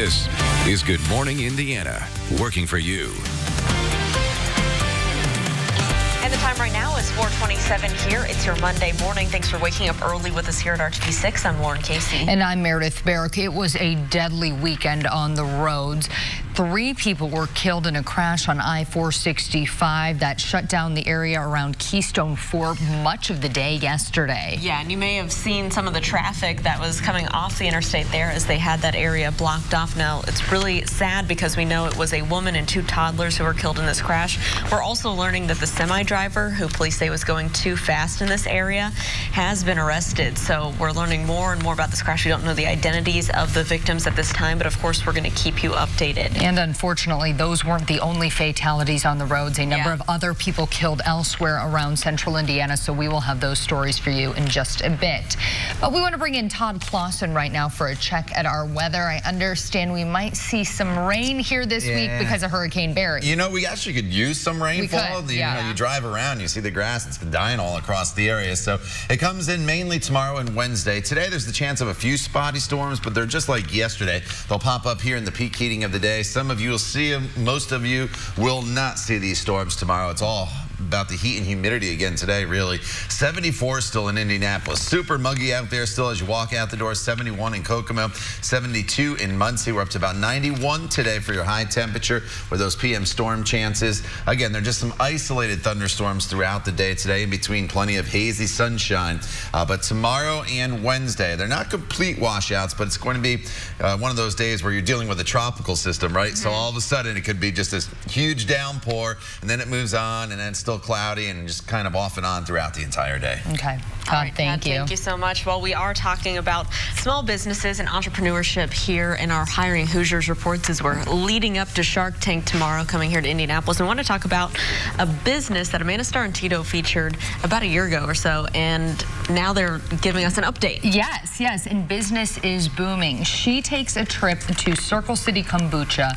This is Good Morning Indiana, working for you. And the time right now is 4:27 here. It's your Monday morning. Thanks for waking up early with us here at RTV6. I'm Lauren Casey. And I'm Meredith Barrick. It was a deadly weekend on the roads. 3 people were killed in a crash on I-465 that shut down the area around Keystone for much of the day yesterday. Yeah, and you may have seen some of the traffic that was coming off the interstate there as they had that area blocked off. Now, it's really sad because we know it was a woman and 2 toddlers who were killed in this crash. We're also learning that the semi-driver, who police say was going too fast in this area, has been arrested. So we're learning more and more about this crash. We don't know the identities of the victims at this time, but of course we're going to keep you updated. And unfortunately, those weren't the only fatalities on the roads. A number of other people killed elsewhere around central Indiana, so we will have those stories for you in just a bit. But we want to bring in Todd Clausen right now for a check at our weather. I understand we might see some rain here this week because of Hurricane Barry. You know, we actually could use some rainfall. You know, you drive around, you see the grass, it's been dying all across the area. So it comes in mainly tomorrow and Wednesday. Today, there's the chance of a few spotty storms, but they're just like yesterday. They'll pop up here in the peak heating of the day. Some of you will see them. Most of you will not see these storms tomorrow. It's all about the heat and humidity again today, really. 74 still in Indianapolis. Super muggy out there still as you walk out the door. 71 in Kokomo, 72 in Muncie. We're up to about 91 today for your high temperature with those PM storm chances. Again, they're just some isolated thunderstorms throughout the day today, in between plenty of hazy sunshine. But tomorrow and Wednesday, they're not complete washouts, but it's going to be one of those days where you're dealing with a tropical system, right? So all of a sudden, it could be just this huge downpour, and then it moves on, and then it's still cloudy and just kind of off and on throughout the entire day. Okay. Todd, thank you. Thank you so much. Well, we are talking about small businesses and entrepreneurship here in our Hiring Hoosiers reports as we're leading up to Shark Tank tomorrow, coming here to Indianapolis. We want to talk about a business that Amanda Starantino featured about a year ago or so, and now they're giving us an update. Yes, and business is booming. She takes a trip to Circle City Kombucha.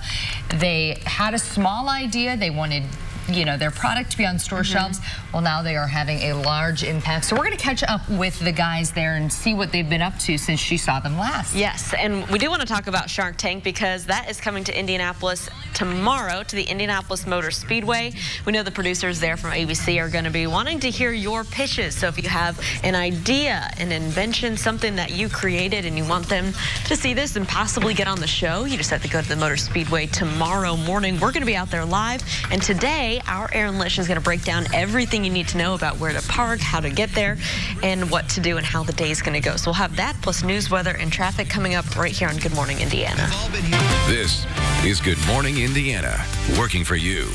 They had a small idea. They wanted their product to be on store shelves. Well, now they are having a large impact. So we're going to catch up with the guys there and see what they've been up to since she saw them last. Yes, and we do want to talk about Shark Tank because that is coming to Indianapolis tomorrow to the Indianapolis Motor Speedway. We know the producers there from ABC are going to be wanting to hear your pitches. So if you have an idea, an invention, something that you created and you want them to see this and possibly get on the show, you just have to go to the Motor Speedway tomorrow morning. We're going to be out there live, and today our Aaron Lish is going to break down everything you need to know about where to park, how to get there, and what to do and how the day is going to go. So we'll have that plus news, weather, and traffic coming up right here on Good Morning Indiana. This is Good Morning Indiana, working for you.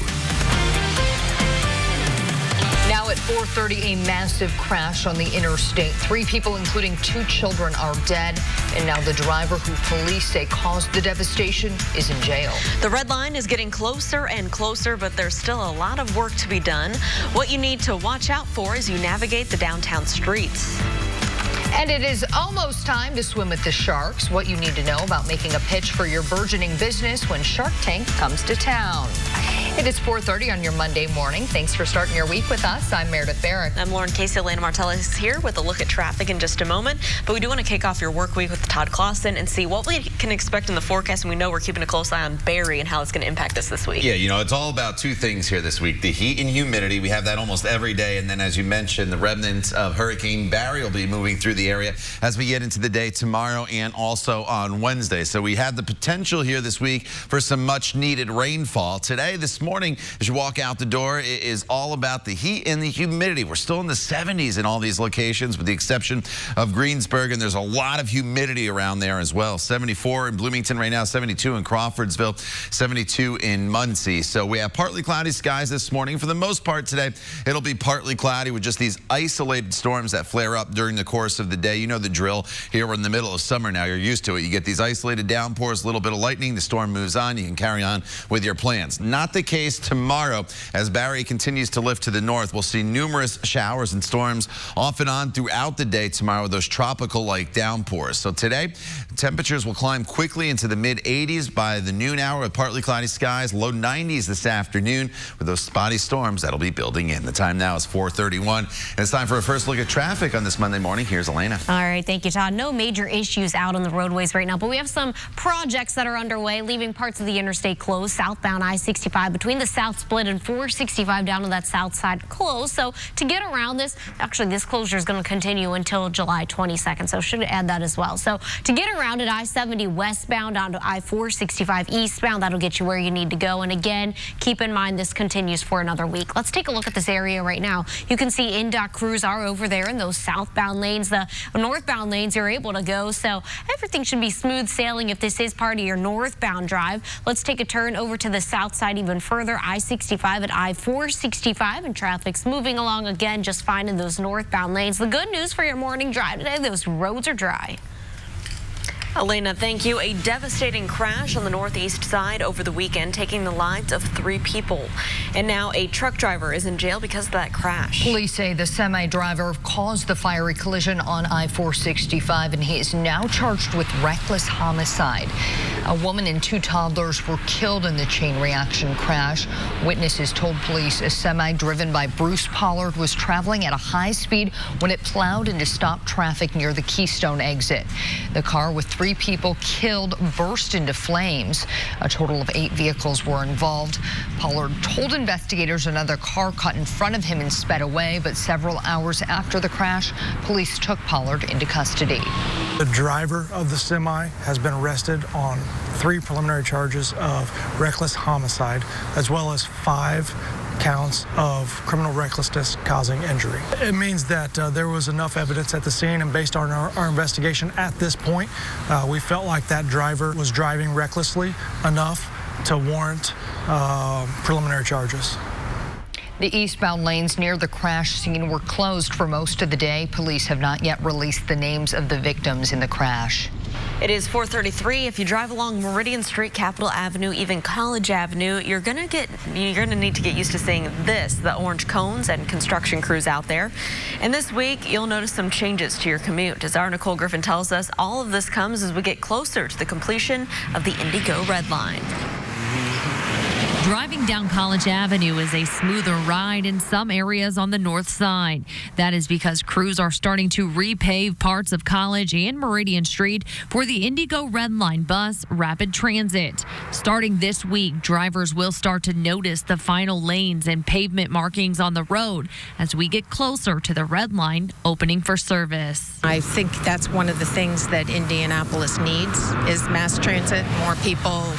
Now at 4:30, a massive crash on the interstate. 3 people, including 2 children, are dead. And now the driver who police say caused the devastation is in jail. The red line is getting closer and closer, but there's still a lot of work to be done. What you need to watch out for as you navigate the downtown streets. And it is almost time to swim with the sharks. What you need to know about making a pitch for your burgeoning business when Shark Tank comes to town. It is 4:30 on your Monday morning. Thanks for starting your week with us. I'm Meredith Barrick. I'm Lauren Casey. Elena Martella is here with a look at traffic in just a moment. But we do want to kick off your work week with Todd Clausen and see what we can expect in the forecast. And we know we're keeping a close eye on Barry and how it's going to impact us this week. Yeah, you know, it's all about 2 things here this week. The heat and humidity. We have that almost every day. And then, as you mentioned, the remnants of Hurricane Barry will be moving through the area as we get into the day tomorrow and also on Wednesday. So we have the potential here this week for some much needed rainfall. Today, this morning, as you walk out the door, it is all about the heat and the humidity. We're still in the 70s in all these locations with the exception of Greensburg, and there's a lot of humidity around there as well. 74 in Bloomington right now, 72 in Crawfordsville, 72 in Muncie. So we have partly cloudy skies this morning. For the most part today, it'll be partly cloudy with just these isolated storms that flare up during the course of the day. You know the drill. Here we're in the middle of summer now. You're used to it. You get these isolated downpours, a little bit of lightning, the storm moves on. You can carry on with your plans. Not the case case tomorrow. As Barry continues to lift to the north, we'll see numerous showers and storms off and on throughout the day tomorrow with those tropical-like downpours. So today, temperatures will climb quickly into the mid-80s by the noon hour with partly cloudy skies, low 90s this afternoon with those spotty storms that'll be building in. The time now is 4:31. And it's time for a first look at traffic on this Monday morning. Here's Elena. All right, thank you, Todd. No major issues out on the roadways right now, but we have some projects that are underway, leaving parts of the interstate closed. Southbound I-65 between the South Split and 465 down to that south side closed. So to get around this, actually this closure is going to continue until July 22nd, so should add that as well. So to get around it, I-70 westbound down to I-465 eastbound, that'll get you where you need to go. And again, keep in mind this continues for another week. Let's take a look at this area right now. You can see NDOT crews are over there in those southbound lanes. The northbound lanes you're able to go, so everything should be smooth sailing if this is part of your northbound drive. Let's take a turn over to the south side even further. I-65 at I-465, and traffic's moving along again just fine in those northbound lanes. The good news for your morning drive today, those roads are dry. Elena, thank you. A devastating crash on the northeast side over the weekend, taking the lives of 3 people. And now a truck driver is in jail because of that crash. Police say the semi-driver caused the fiery collision on I-465, and he is now charged with reckless homicide. A woman and 2 toddlers were killed in the chain reaction crash. Witnesses told police a semi driven by Bruce Pollard was traveling at a high speed when it plowed into stop traffic near the Keystone exit. The car with 3 people killed burst into flames. A total of 8 vehicles were involved. Pollard told investigators another car cut in front of him and sped away, but several hours after the crash, police took Pollard into custody. The driver of the semi has been arrested on 3 preliminary charges of reckless homicide, as well as 5 counts of criminal recklessness causing injury. It means that there was enough evidence at the scene, and based on our investigation at this point, we felt like that driver was driving recklessly enough to warrant preliminary charges. The eastbound lanes near the crash scene were closed for most of the day. Police have not yet released the names of the victims in the crash. It is 4:33. If you drive along Meridian Street, Capitol Avenue, even College Avenue, you're gonna need to get used to seeing the orange cones and construction crews out there. And this week, you'll notice some changes to your commute. As our Nicole Griffin tells us, all of this comes as we get closer to the completion of the Indigo Red Line. Driving down College Avenue is a smoother ride in some areas on the north side. That is because crews are starting to repave parts of College and Meridian Street for the Indigo Red Line bus rapid transit. Starting this week, drivers will start to notice the final lanes and pavement markings on the road as we get closer to the Red Line opening for service. I think that's one of the things that Indianapolis needs is mass transit, more people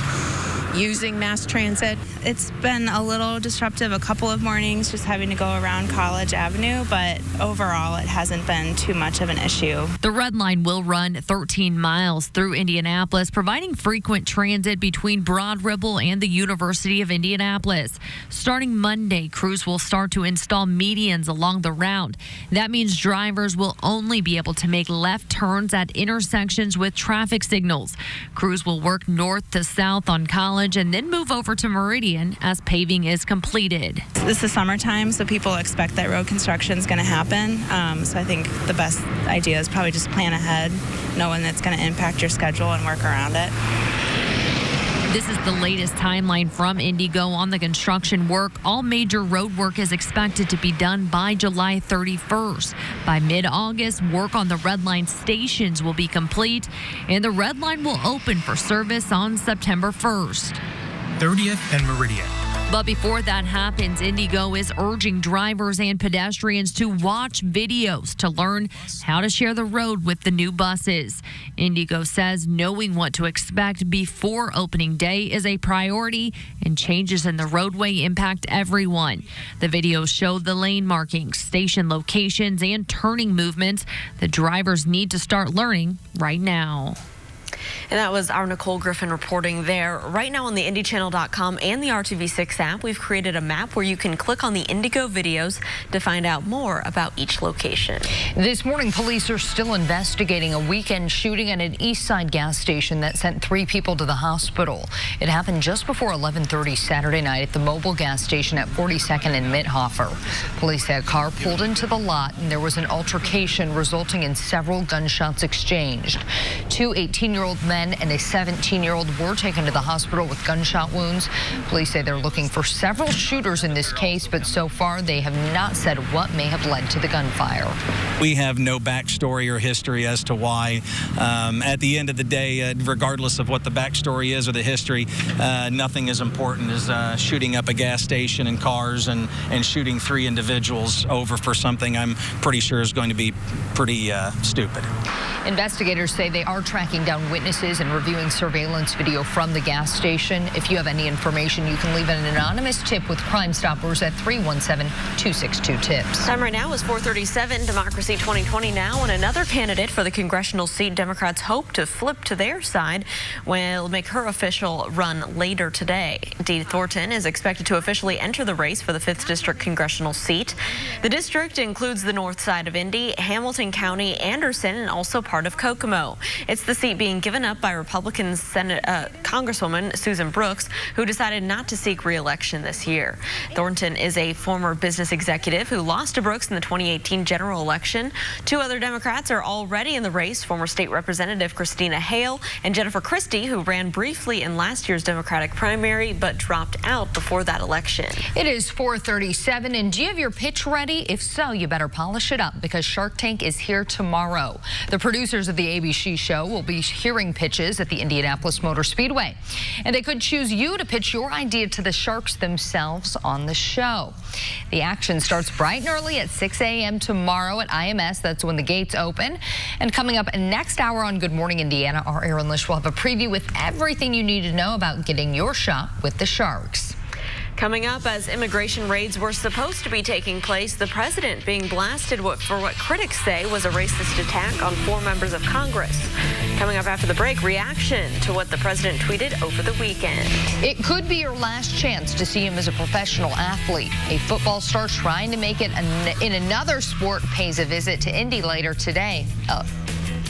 using mass transit. It's been a little disruptive a couple of mornings just having to go around College Avenue, but overall it hasn't been too much of an issue. The Red Line will run 13 miles through Indianapolis, providing frequent transit between Broad Ripple and the University of Indianapolis. Starting Monday, crews will start to install medians along the route. That means drivers will only be able to make left turns at intersections with traffic signals. Crews will work north to south on College and then move over to Meridian as paving is completed. This is summertime, so people expect that road construction is going to happen. So I think the best idea is probably just plan ahead, knowing that's going to impact your schedule and work around it. This is the latest timeline from Indigo on the construction work. All major road work is expected to be done by July 31st. By mid-August, work on the Red Line stations will be complete, and the Red Line will open for service on September 1st. 30th and Meridian. But before that happens, Indigo is urging drivers and pedestrians to watch videos to learn how to share the road with the new buses. Indigo says knowing what to expect before opening day is a priority, and changes in the roadway impact everyone. The videos show the lane markings, station locations, and turning movements that drivers need to start learning right now. And that was our Nicole Griffin reporting there. Right now on the IndyChannel.com and the RTV6 app, we've created a map where you can click on the Indigo videos to find out more about each location. This morning, police are still investigating a weekend shooting at an East Side gas station that sent 3 people to the hospital. It happened just before 11:30 Saturday night at the Mobil gas station at 42nd and Mithofer. Police say a car pulled into the lot and there was an altercation resulting in several gunshots exchanged. 2 18-year-old men and a 17-year-old were taken to the hospital with gunshot wounds. Police say they're looking for several shooters in this case, but so far they have not said what may have led to the gunfire. We have no backstory or history as to why. At the end of the day, regardless of what the backstory is or the history, nothing as important as shooting up a gas station and cars and shooting 3 individuals over for something I'm pretty sure is going to be pretty stupid. Investigators say they are tracking down witnesses and reviewing surveillance video from the gas station. If you have any information, you can leave an anonymous tip with Crime Stoppers at 317-262-TIPS. Time right now is 4:37. Democracy 2020 now, and another candidate for the congressional seat Democrats hope to flip to their side will make her official run later today. Dee Thornton is expected to officially enter the race for the 5th District congressional seat. The district includes the north side of Indy, Hamilton County, Anderson, and also part of Kokomo. It's the seat being given up by Republican Congresswoman Susan Brooks, who decided not to seek re-election this year. Thornton is a former business executive who lost to Brooks in the 2018 general election. 2 other Democrats are already in the race, former state representative Christina Hale and Jennifer Christie, who ran briefly in last year's Democratic primary but dropped out before that election. It is 4:37, and do you have your pitch ready? If so, you better polish it up because Shark Tank is here tomorrow. The producers of the ABC show will be hearing pitches at the Indianapolis Motor Speedway, and they could choose you to pitch your idea to the Sharks themselves on the show. The action starts bright and early at 6 a.m. tomorrow at IMS. That's when the gates open. And coming up next hour on Good Morning Indiana, our Aaron Lish will have a preview with everything you need to know about getting your shot with the Sharks. Coming up, as immigration raids were supposed to be taking place, the president being blasted for what critics say was a racist attack on 4 members of Congress. Coming up after the break, reaction to what the president tweeted over the weekend. It could be your last chance to see him as a professional athlete. A football star trying to make it in another sport pays a visit to Indy later today.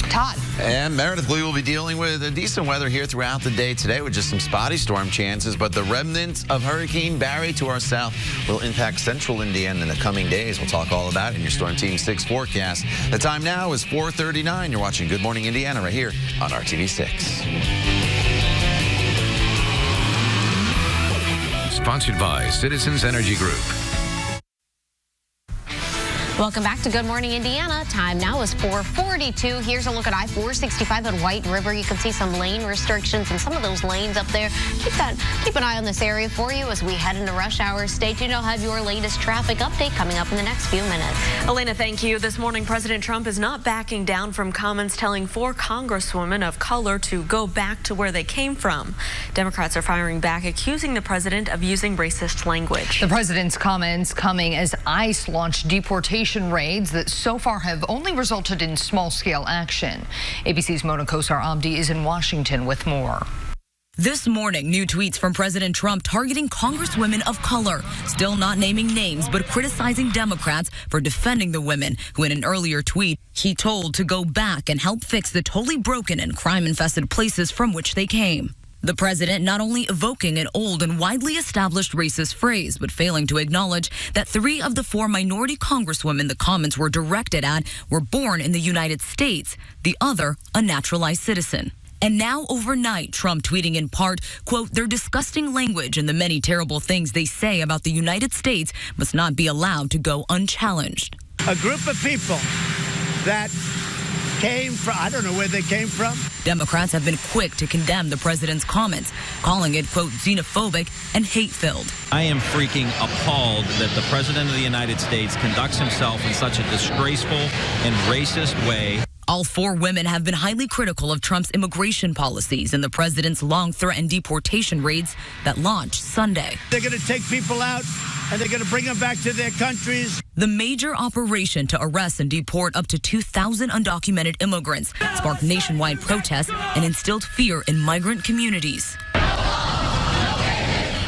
Todd. And Meredith, we will be dealing with decent weather here throughout the day today with just some spotty storm chances, but the remnants of Hurricane Barry to our south will impact central Indiana in the coming days. We'll talk all about it in your Storm Team 6 forecast. The time now is 4:39. You're watching Good Morning Indiana right here on RTV6. Sponsored by Citizens Energy Group. Welcome back to Good Morning Indiana. Time now is 4:42. Here's a look at I-465 at White River. You can see some lane restrictions and some of those lanes up there. Keep an eye on this area for you as we head into rush hour. Stay tuned. I'll have your latest traffic update coming up in the next few minutes. Elena, thank you. This morning, President Trump is not backing down from comments telling 4 congresswomen of color to go back to where they came from. Democrats are firing back, accusing the president of using racist language. The president's comments coming as ICE launched deportation raids that so far have only resulted in small-scale action. ABC's Mona Kosar-Abdi is in Washington with more. This morning, new tweets from President Trump targeting congresswomen of color, still not naming names, but criticizing Democrats for defending the women who in an earlier tweet he told to go back and help fix the totally broken and crime-infested places from which they came. The president not only evoking an old and widely established racist phrase, but failing to acknowledge that 3 of the 4 minority congresswomen the comments were directed at were born in the United States, the other a naturalized citizen. And now overnight, Trump tweeting in part, quote, their disgusting language and the many terrible things they say about the United States must not be allowed to go unchallenged. A group of people that came from, I don't know where they came from. Democrats have been quick to condemn the president's comments, calling it, quote, xenophobic and hate-filled. I am freaking appalled that the president of the United States conducts himself in such a disgraceful and racist way. All 4 women have been highly critical of Trump's immigration policies and the president's long-threatened deportation raids that launched Sunday. They're going to take people out and they're going to bring them back to their countries. The major operation to arrest and deport up to 2,000 undocumented immigrants sparked nationwide protests and instilled fear in migrant communities.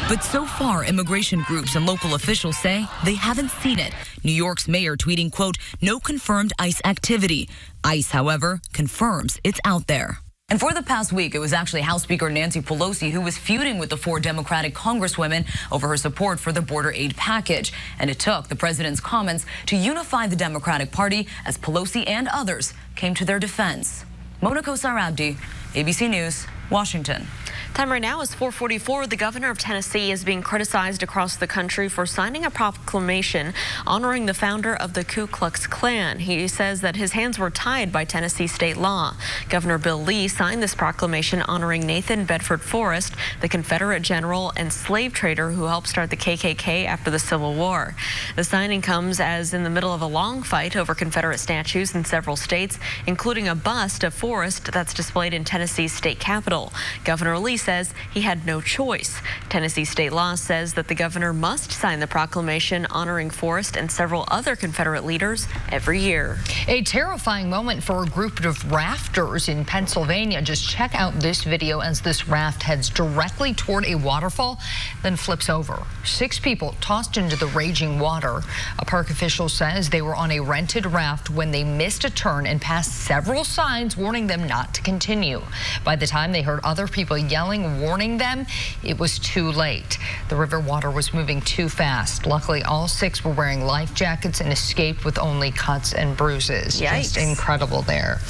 But so far, immigration groups and local officials say they haven't seen it. New York's mayor tweeting, quote, "No confirmed ICE activity." ICE, however, confirms it's out there. And for the past week, it was actually House Speaker Nancy Pelosi who was feuding with the 4 Democratic congresswomen over her support for the border aid package. And it took the president's comments to unify the Democratic Party as Pelosi and others came to their defense. Mona Kosar Abdi, ABC News, Washington. Time right now is 4:44. The governor of Tennessee is being criticized across the country for signing a proclamation honoring the founder of the Ku Klux Klan. He says that his hands were tied by Tennessee state law. Governor Bill Lee signed this proclamation honoring Nathan Bedford Forrest, the Confederate general and slave trader who helped start the KKK after the Civil War. The signing comes as in the middle of a long fight over Confederate statues in several states, including a bust of Forrest that's displayed in Tennessee's state capitol. Governor Lee says he had no choice. Tennessee state law says that the governor must sign the proclamation honoring Forrest and several other Confederate leaders every year. A terrifying moment for a group of rafters in Pennsylvania. Just check out this video as this raft heads directly toward a waterfall, then flips over. 6 people tossed into the raging water. A park official says they were on a rented raft when they missed a turn and passed several signs warning them not to continue. By the time they heard other people yelling, warning them, it was too late. The river water was moving too fast. Luckily, all 6 were wearing life jackets and escaped with only cuts and bruises. Yikes. Just incredible there.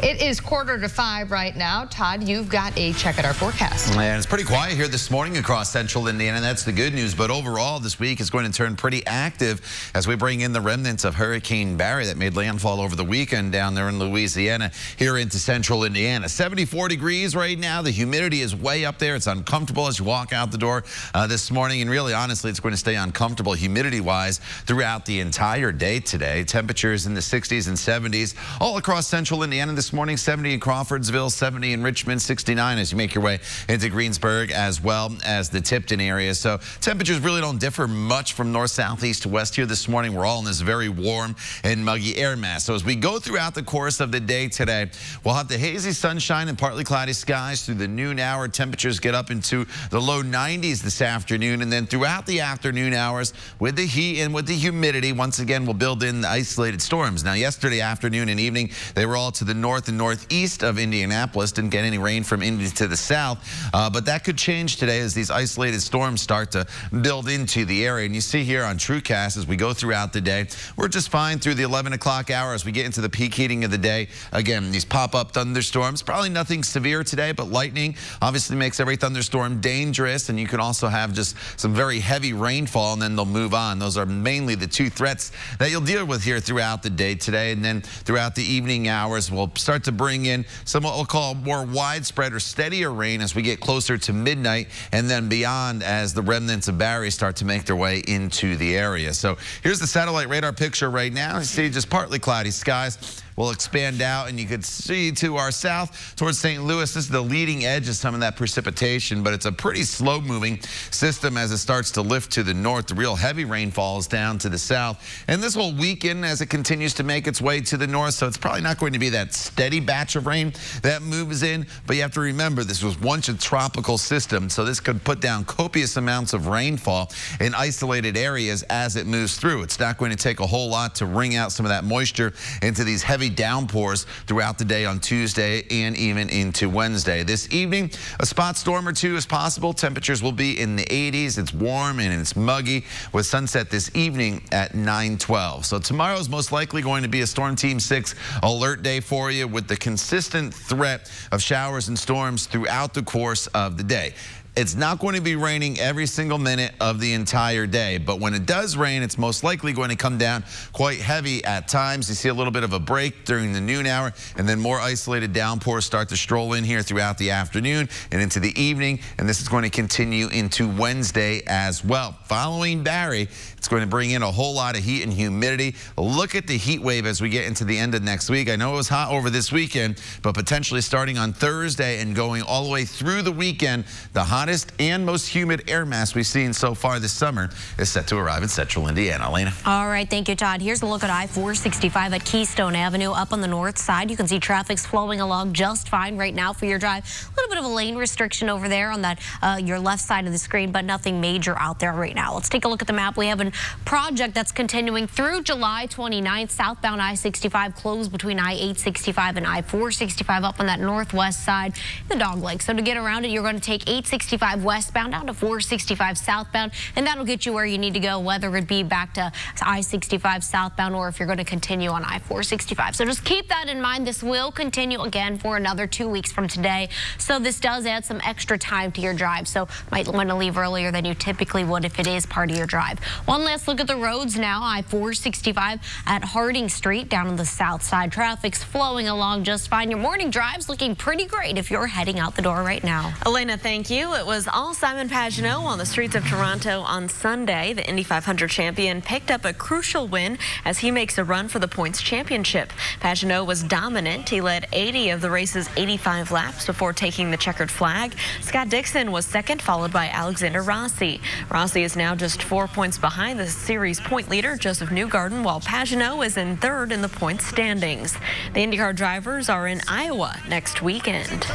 It is 4:45 right now. Todd, you've got a check at our forecast. And it's pretty quiet here this morning across central Indiana. That's the good news. But overall, this week is going to turn pretty active as we bring in the remnants of Hurricane Barry that made landfall over the weekend down there in Louisiana here into central Indiana. 74 degrees right now. The humidity is way up there. It's uncomfortable as you walk out the door this morning. And really, honestly, it's going to stay uncomfortable humidity-wise throughout the entire day today. Temperatures in the 60s and 70s all across central Indiana this morning. 70 in Crawfordsville, 70 in Richmond, 69 as you make your way into Greensburg as well as the Tipton area. So temperatures really don't differ much from north, south, east to west here this morning. We're all in this very warm and muggy air mass. So as we go throughout the course of the day today, we'll have the hazy sunshine and partly cloudy skies through the noon hour. Temperatures get up into the low 90s this afternoon, and then throughout the afternoon hours with the heat and with the humidity, once again we'll build in the isolated storms. Now yesterday afternoon and evening they were all to the north and northeast of Indianapolis. Didn't get any rain from Indy to the south, but that could change today as these isolated storms start to build into the area. And you see here on TrueCast as we go throughout the day, we're just fine through the 11 o'clock hour as we get into the peak heating of the day. Again, these pop-up thunderstorms, probably nothing severe today, but lightning obviously makes every thunderstorm dangerous, and you can also have just some very heavy rainfall and then they'll move on. Those are mainly the 2 threats that you'll deal with here throughout the day today. And then throughout the evening hours, we'll start to bring in some what we'll call more widespread or steadier rain as we get closer to midnight and then beyond as the remnants of Barry start to make their way into the area. So here's the satellite radar picture right now. You see just partly cloudy skies. We'll expand out, and you could see to our south towards St. Louis. This is the leading edge of some of that precipitation, but it's a pretty slow-moving system as it starts to lift to the north. The real heavy rainfall is down to the south, and this will weaken as it continues to make its way to the north, so it's probably not going to be that steady batch of rain that moves in, but you have to remember this was once a tropical system, so this could put down copious amounts of rainfall in isolated areas as it moves through. It's not going to take a whole lot to wring out some of that moisture into these heavy downpours throughout the day on Tuesday and even into Wednesday. This evening, a spot storm or 2 is possible. Temperatures will be in the 80s. It's warm and it's muggy with sunset this evening at 9:12. So tomorrow is most likely going to be a Storm Team 6 alert day for you with the consistent threat of showers and storms throughout the course of the day. It's not going to be raining every single minute of the entire day, but when it does rain, it's most likely going to come down quite heavy at times. You see a little bit of a break during the noon hour, and then more isolated downpours start to stroll in here throughout the afternoon and into the evening, and this is going to continue into Wednesday as well. Following Barry, it's going to bring in a whole lot of heat and humidity. Look at the heat wave as we get into the end of next week. I know it was hot over this weekend, but potentially starting on Thursday and going all the way through the weekend, the hottest and most humid air mass we've seen so far this summer is set to arrive in central Indiana. Elena. All right, thank you, Todd. Here's a look at I-465 at Keystone Avenue up on the north side. You can see traffic's flowing along just fine right now for your drive. A little bit of a lane restriction over there on that your left side of the screen, but nothing major out there right now. Let's take a look at the map. We have a project that's continuing through July 29th. Southbound I-65 closed between I-865 and I-465 up on that northwest side, the Dog Leg. So to get around it, you're going to take 865 westbound down to 465 southbound, and that'll get you where you need to go, whether it be back to I-65 southbound or if you're going to continue on I-465. So just keep that in mind. This will continue again for another 2 weeks from today. So this does add some extra time to your drive. So might want to leave earlier than you typically would if it is part of your drive. One last look at the roads now. I-465 at Harding Street down on the south side. Traffic's flowing along just fine. Your morning drive's looking pretty great if you're heading out the door right now. Elena, thank you. It was all Simon Pagenaud on the streets of Toronto on Sunday. The Indy 500 champion picked up a crucial win as he makes a run for the points championship. Pagenaud was dominant. He led 80 of the race's 85 laps before taking the checkered flag. Scott Dixon was second, followed by Alexander Rossi. Rossi is now just 4 points behind the series point leader, Joseph Newgarden, while Pagenaud is in third in the points standings. The IndyCar drivers are in Iowa next weekend.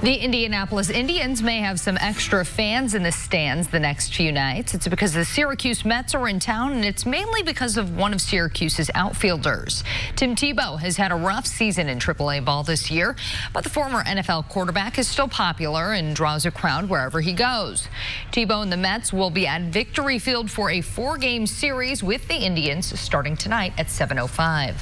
The Indianapolis Indians may have some extra fans in the stands the next few nights. It's because the Syracuse Mets are in town, and it's mainly because of one of Syracuse's outfielders. Tim Tebow has had a rough season in AAA ball this year, but the former NFL quarterback is still popular and draws a crowd wherever he goes. Tebow and the Mets will be at Victory Field for a 4-game series with the Indians starting tonight at 7:05.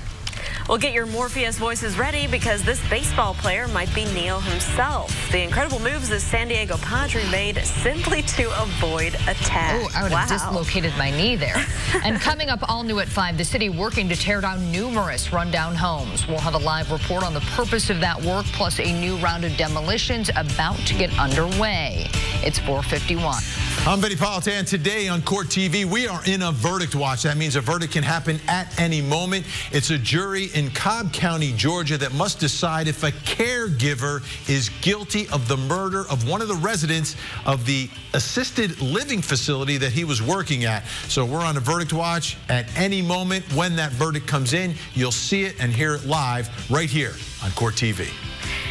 Well, get your Morpheus voices ready because this baseball player might be Neil himself. The incredible moves this San Diego Padre made simply to avoid attack. Oh, I would have dislocated my knee there. And coming up all new at 5, the city working to tear down numerous rundown homes. We'll have a live report on the purpose of that work, plus a new round of demolitions about to get underway. It's 4:51. I'm Vinny Politan. Today on Court TV, we are in a verdict watch. That means a verdict can happen at any moment. It's a jury in Cobb County, Georgia, that must decide if a caregiver is guilty of the murder of one of the residents of the assisted living facility that he was working at. So we're on a verdict watch at any moment. When that verdict comes in, you'll see it and hear it live right here on Court TV.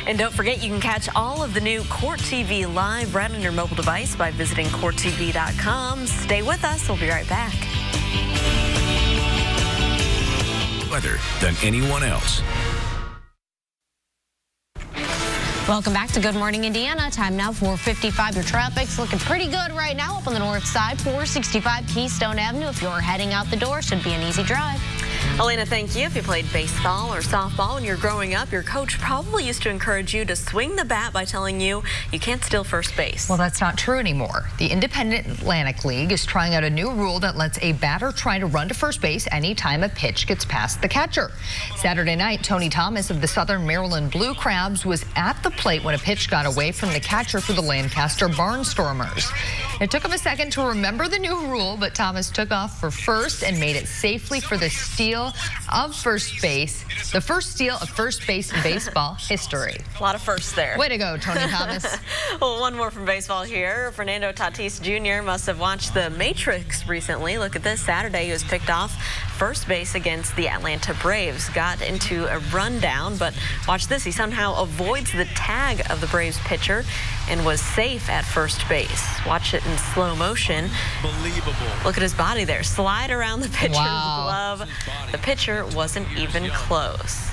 And don't forget, you can catch all of the new Court TV live right on your mobile device by visiting CourtTV.com. Stay with us. We'll be right back. Weather than anyone else. Welcome back to Good Morning Indiana. Time now 4:55. Your traffic's looking pretty good right now up on the north side. 465 Keystone Avenue. If you're heading out the door, should be an easy drive. Elena, thank you. If you played baseball or softball when you're growing up, your coach probably used to encourage you to swing the bat by telling you you can't steal first base. Well, that's not true anymore. The Independent Atlantic League is trying out a new rule that lets a batter try to run to first base anytime a pitch gets past the catcher. Saturday night, Tony Thomas of the Southern Maryland Blue Crabs was at the plate when a pitch got away from the catcher for the Lancaster Barnstormers. It took him a second to remember the new rule, but Thomas took off for first and made it safely for the steal of first base, the first steal of first base in baseball history. A lot of firsts there. Way to go, Tony Thomas. Well, one more from baseball here. Fernando Tatis Jr. must have watched The Matrix recently. Look at this. Saturday, he was picked off first base against the Atlanta Braves. Got into a rundown, but watch this. He somehow avoids the tag of the Braves pitcher and was safe at first base. Watch it in slow motion. Unbelievable. Look at his body there. Slide around the pitcher's glove. The pitcher wasn't even close.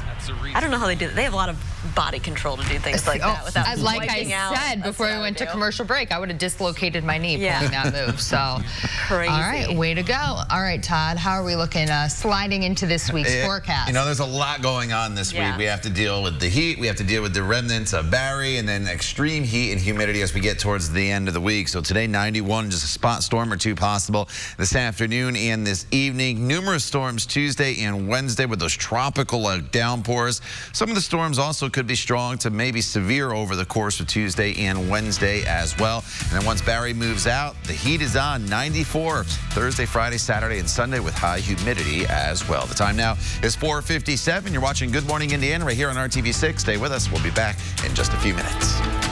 I don't know how they do it. They have a lot of body control to do things like that without like I wiping out. said before we went to commercial break, I would have dislocated my knee Yeah. pulling that move. So, Crazy. all right, way to go. All right, Todd, how are we looking sliding into this week's forecast? You know, there's a lot going on this week. We have to deal with the heat. We have to deal with the remnants of Barry, and then extreme heat and humidity as we get towards the end of the week. So today, 91, just a spot storm or two possible this afternoon and this evening. Numerous storms Tuesday and Wednesday with those tropical downpours. Some of the storms also could be strong to maybe severe over the course of Tuesday and Wednesday as well. And then once Barry moves out, the heat is on. 94 Thursday, Friday, Saturday, and Sunday with high humidity as well. The time now is 4:57. You're watching Good Morning Indiana right here on RTV6. Stay with us. We'll be back in just a few minutes.